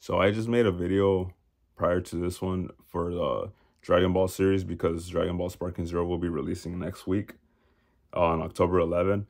So I just made a video prior to this one for the Dragon Ball series because Dragon Ball Sparking Zero will be releasing next week on October 11th.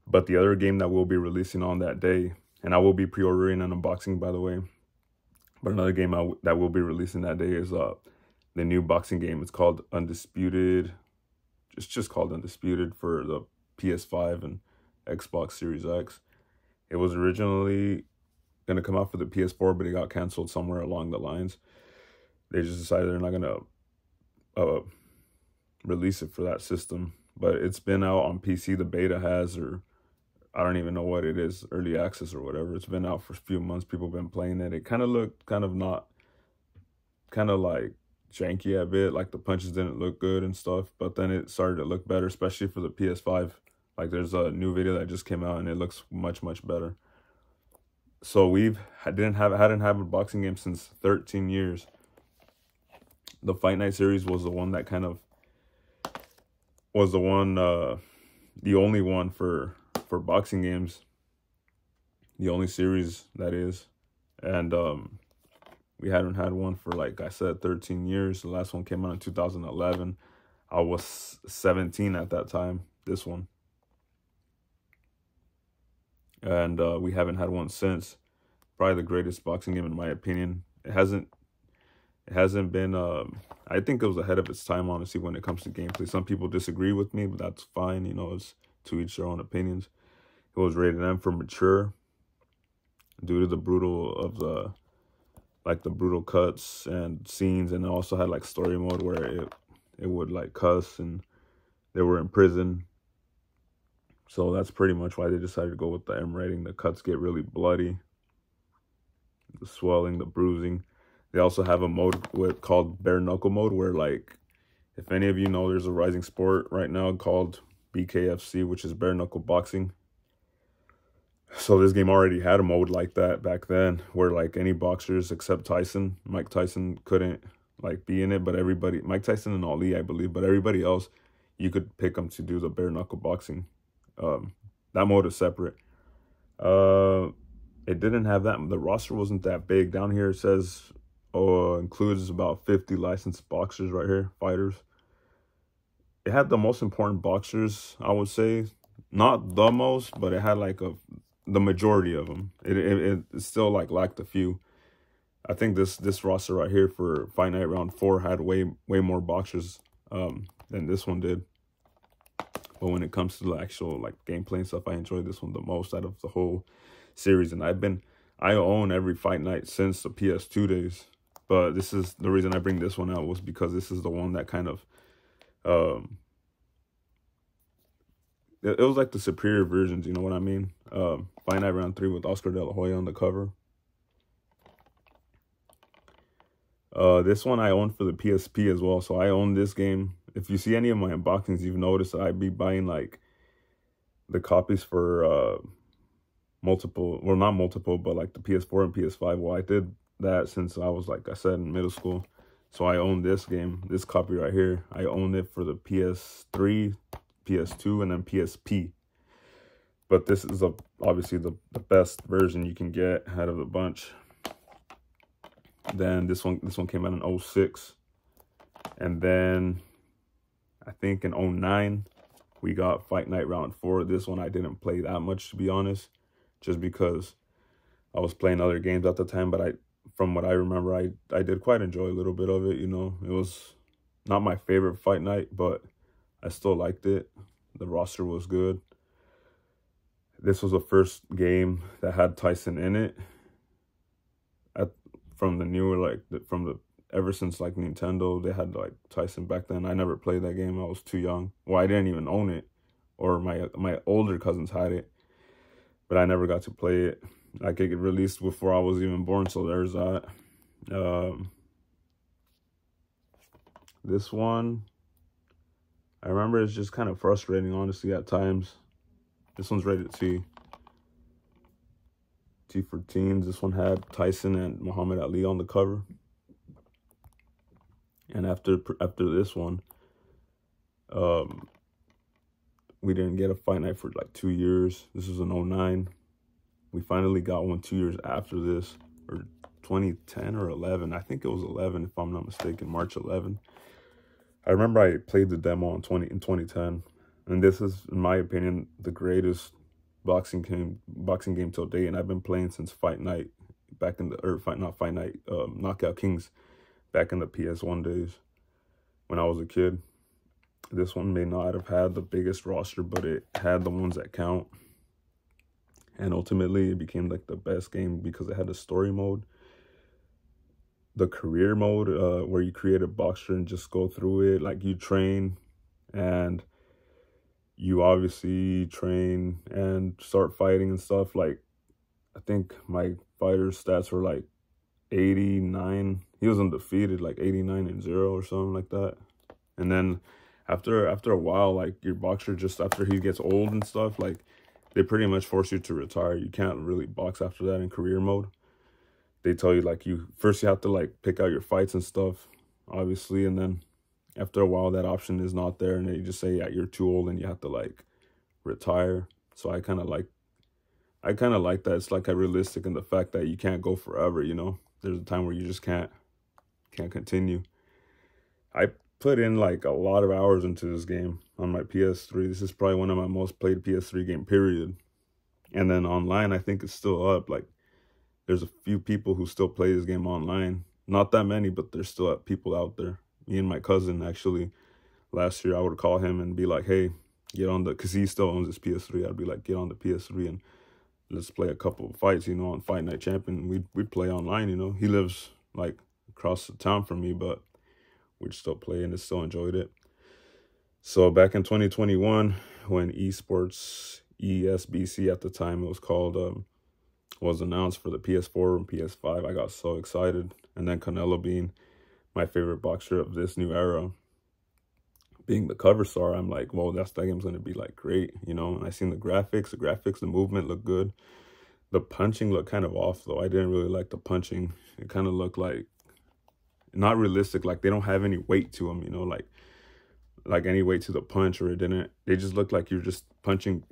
But the other game that we'll be releasing on that day, and I will be pre-ordering an unboxing, by the way. But another game that will be releasing that day is the new boxing game. It's called Undisputed. It's just called Undisputed for the PS5 and Xbox Series X. It was originally going to come out for the PS4, but it got canceled somewhere along the lines. They just decided they're not going to release it for that system. But it's been out on PC. The beta has, or I don't even know what it is, early access or whatever. It's been out for a few months. People have been playing it. It kind of looked kind of like janky a bit. Like the punches didn't look good and stuff. But then it started to look better, especially for the PS5. Like there's a new video that just came out and it looks much, much better. So hadn't had a boxing game since 13 years. The Fight Night series was the one that kind of was the only one for boxing games. The only series that is. And we hadn't had one for, like I said, 13 years. The last one came out in 2011. I was 17 at that time, this one. And we haven't had one since. Probably the greatest boxing game in my opinion. It hasn't been I think it was ahead of its time, honestly, when it comes to gameplay. Some people disagree with me, but that's fine, you know, it's to each their own opinions. It was rated M for mature due to the brutal cuts and scenes, and it also had like story mode where it would like cuss, and they were in prison. So that's pretty much why they decided to go with the M rating. The cuts get really bloody. The swelling, the bruising. They also have a mode called bare knuckle mode, where, like, if any of you know, there's a rising sport right now called BKFC, which is bare knuckle boxing. So this game already had a mode like that back then, where like any boxers except Mike Tyson couldn't like be in it, but everybody, Mike Tyson and Ali, I believe, but everybody else, you could pick them to do the bare knuckle boxing. That mode is separate. It didn't have that. The roster wasn't that big. Down here it says includes about 50 licensed boxers right here, fighters. It had the most important boxers, I would say. Not the most, but it had like the majority of them. It still like lacked a few. I think this roster right here for Fight Night Round 4 had way more boxers than this one did. But when it comes to the actual like gameplay and stuff, I enjoyed this one the most out of the whole series. And I own every Fight Night since the PS2 days. But this is the reason I bring this one out, was because this is the one that kind of it was like the superior versions, you know what I mean? Fight Night Round 3 with Oscar De La Hoya on the cover. This one I own for the PSP as well, so I own this game. If you see any of my unboxings, you've noticed that I'd be buying like the copies for multiple, well, not multiple, but like the PS4 and PS5. Well, I did that since I was, like I said, in middle school. So I own this game, this copy right here. I own it for the PS3, PS2, and then PSP. But this is obviously the best version you can get out of the bunch. Then this one came out in 06. And then I think in 09 we got Fight Night Round 4. This one I didn't play that much, to be honest, just because I was playing other games at the time. But from what I remember, I did quite enjoy a little bit of it, you know. It was not my favorite Fight Night, but I still liked it. The roster was good. This was the first game that had Tyson in it. From the newer, like, ever since, like, Nintendo, they had, like, Tyson back then. I never played that game. I was too young. Well, I didn't even own it. Or my older cousins had it. But I never got to play it. Like, it released before I was even born, so there's that. This one, I remember it's just kind of frustrating, honestly, at times. This one's rated T. T for teens. This one had Tyson and Muhammad Ali on the cover. And after this one, we didn't get a Fight Night for like 2 years. This was in 09. We finally got one 2 years after this, or 2010 or 11. I think it was 11, if I'm not mistaken, March 11. I remember I played the demo in 2010, and this is, in my opinion, the greatest boxing game till date. And I've been playing since Fight Night, back in the Knockout Kings, back in the PS1 days when I was a kid. This one may not have had the biggest roster, but it had the ones that count. And ultimately, it became like the best game because it had the story mode, the career mode, where you create a boxer and just go through it. Like, you train, and you obviously train and start fighting and stuff. Like, I think my fighter's stats were like 89. He was undefeated, like 89-0 or something like that. And then after a while, like, your boxer, just after he gets old and stuff, like, they pretty much force you to retire. You can't really box after that in career mode. They tell you, like, you have to, like, pick out your fights and stuff, obviously. And then after a while, that option is not there. And they just say, yeah, you're too old and you have to, like, retire. So I kind of like that. It's, like, realistic in the fact that you can't go forever, you know? There's a time where you just can't continue. I put in, like, a lot of hours into this game on my PS3. This is probably one of my most played PS3 game, period. And then online, I think it's still up. Like, there's a few people who still play this game online. Not that many, but there's still people out there. Me and my cousin, actually, last year, I would call him and be like, hey, get on because he still owns his PS3. I'd be like, get on the PS3 and let's play a couple of fights, you know, on Fight Night Champion. We'd play online, you know. He lives, like, across the town from me, but we'd still play and still enjoyed it. So back in 2021, when esports, ESBC at the time it was called, was announced for the PS4 and PS5, I got so excited. And then Canelo, being my favorite boxer of this new era, being the cover star, I'm like, whoa, that game's going to be, like, great, you know. And I seen the graphics, the movement looked good. The punching looked kind of off, though. I didn't really like the punching. It kind of looked like not realistic. Like, they don't have any weight to them, you know, like any weight to the punch, or they just look like you're just punching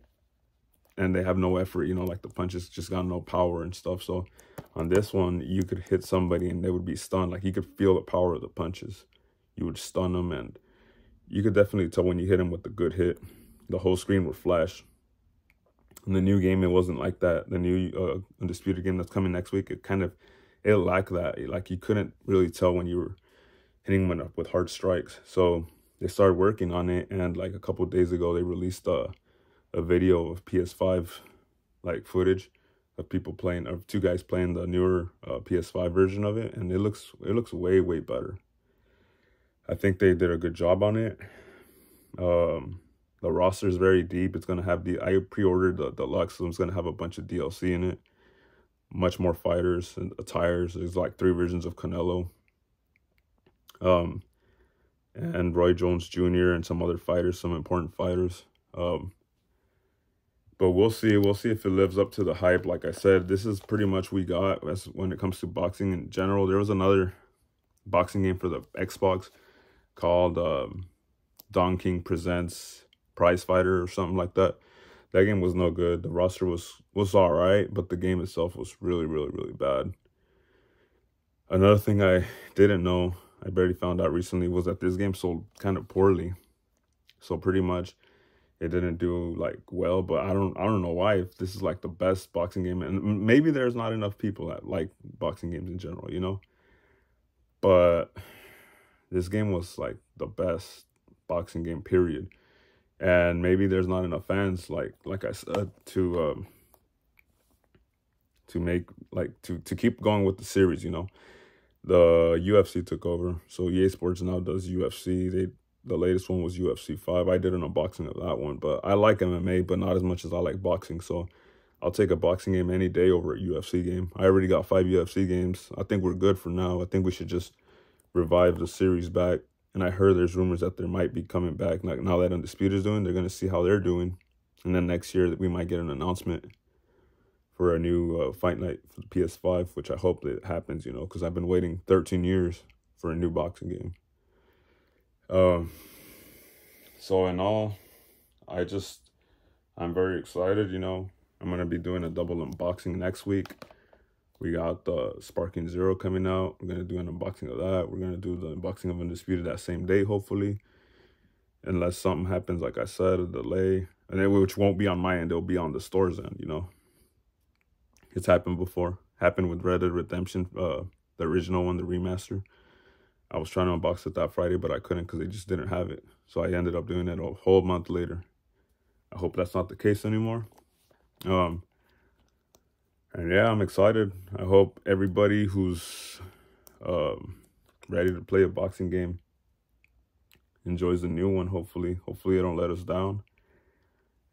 and they have no effort, you know, like the punches just got no power and stuff. So on this one, you could hit somebody and they would be stunned. Like, you could feel the power of the punches. You would stun them, and you could definitely tell when you hit them with a good hit. The whole screen would flash. In the new game, it wasn't like that. The new Undisputed game that's coming next week, it lacked that. Like, you couldn't really tell when you were hitting them with hard strikes. So they started working on it, and like a couple of days ago, they released a video of PS5 like footage of people playing, of two guys playing the newer PS5 version of it, and it looks way better. I think they did a good job on it. The roster is very deep. It's gonna have I pre-ordered the deluxe, so it's gonna have a bunch of DLC in it, much more fighters and attires. There's like 3 versions of Canelo, and Roy Jones Jr. and some other fighters, some important fighters. But we'll see if it lives up to the hype. Like I said, this is pretty much we got when it comes to boxing in general. There was another boxing game for the Xbox called Don King Presents Prize Fighter or something like that. That game was no good. The roster was all right, but the game itself was really bad. Another thing I didn't know, I barely found out recently, was that this game sold kind of poorly. So pretty much it didn't do like well, but I don't know why, if this is like the best boxing game, and maybe there's not enough people that like boxing games in general, you know. But this game was like the best boxing game, period. And maybe there's not enough fans, like I said, to make to keep going with the series, you know. The UFC took over, so EA Sports now does UFC. The latest one was UFC 5. I did an unboxing of that one, but I like MMA, but not as much as I like boxing. So I'll take a boxing game any day over a UFC game. I already got 5 UFC games. I think we're good for now. I think we should just revive the series back. And I heard there's rumors that there might be coming back. Like, now that Undisputed is doing, they're going to see how they're doing. And then next year we might get an announcement for a new fight night for the PS5, which I hope that happens, you know, because I've been waiting 13 years for a new boxing game. So in all, I'm very excited, you know. I'm going to be doing a double unboxing next week We got the Sparking Zero coming out. We're going to do an unboxing of that. We're going to do the unboxing of Undisputed that same day, hopefully. Unless something happens, like I said, a delay. Which won't be on my end. It'll be on the store's end, you know. It's happened before. Happened with Red Dead Redemption, the original one, the remaster. I was trying to unbox it that Friday, but I couldn't because they just didn't have it. So I ended up doing it a whole month later. I hope that's not the case anymore. And yeah, I'm excited. I hope everybody who's ready to play a boxing game enjoys the new one, hopefully. Hopefully they don't let us down.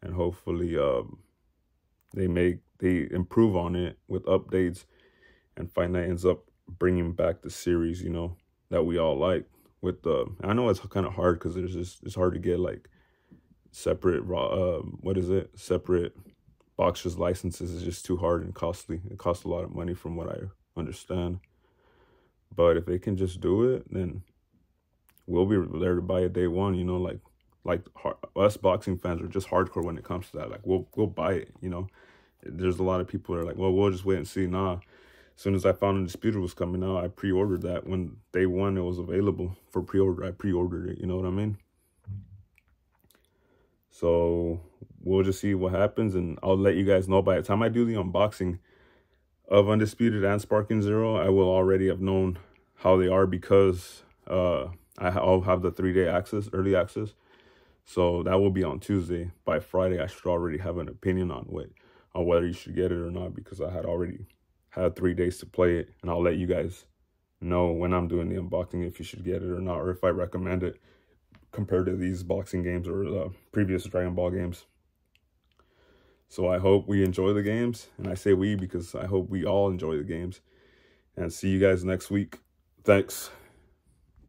And hopefully they improve on it with updates and Fight Night ends up bringing back the series, you know, that we all like. With the, I know it's kind of hard because it's hard to get like separate separate boxers licenses. Is just too hard and costly. It costs a lot of money from what I understand. But if they can just do it, then we'll be there to buy it day one, you know, like us boxing fans are just hardcore when it comes to that. Like we'll buy it, you know. There's a lot of people that are like, well, we'll just wait and see. Nah, as soon as I found Undisputed was coming out, I pre-ordered that. When day one it was available for pre-order, I pre-ordered it, you know what I mean? So we'll just see what happens, and I'll let you guys know by the time I do the unboxing of Undisputed and Sparking Zero. I will already have known how they are because I'll have the 3-day early access. So that will be on Tuesday. By Friday, I should already have an opinion on whether you should get it or not, because I had already had 3 days to play it, and I'll let you guys know when I'm doing the unboxing if you should get it or not, or if I recommend it compared to these boxing games or the previous Dragon Ball games. So I hope we enjoy the games, and I say we because I hope we all enjoy the games, and see you guys next week. Thanks.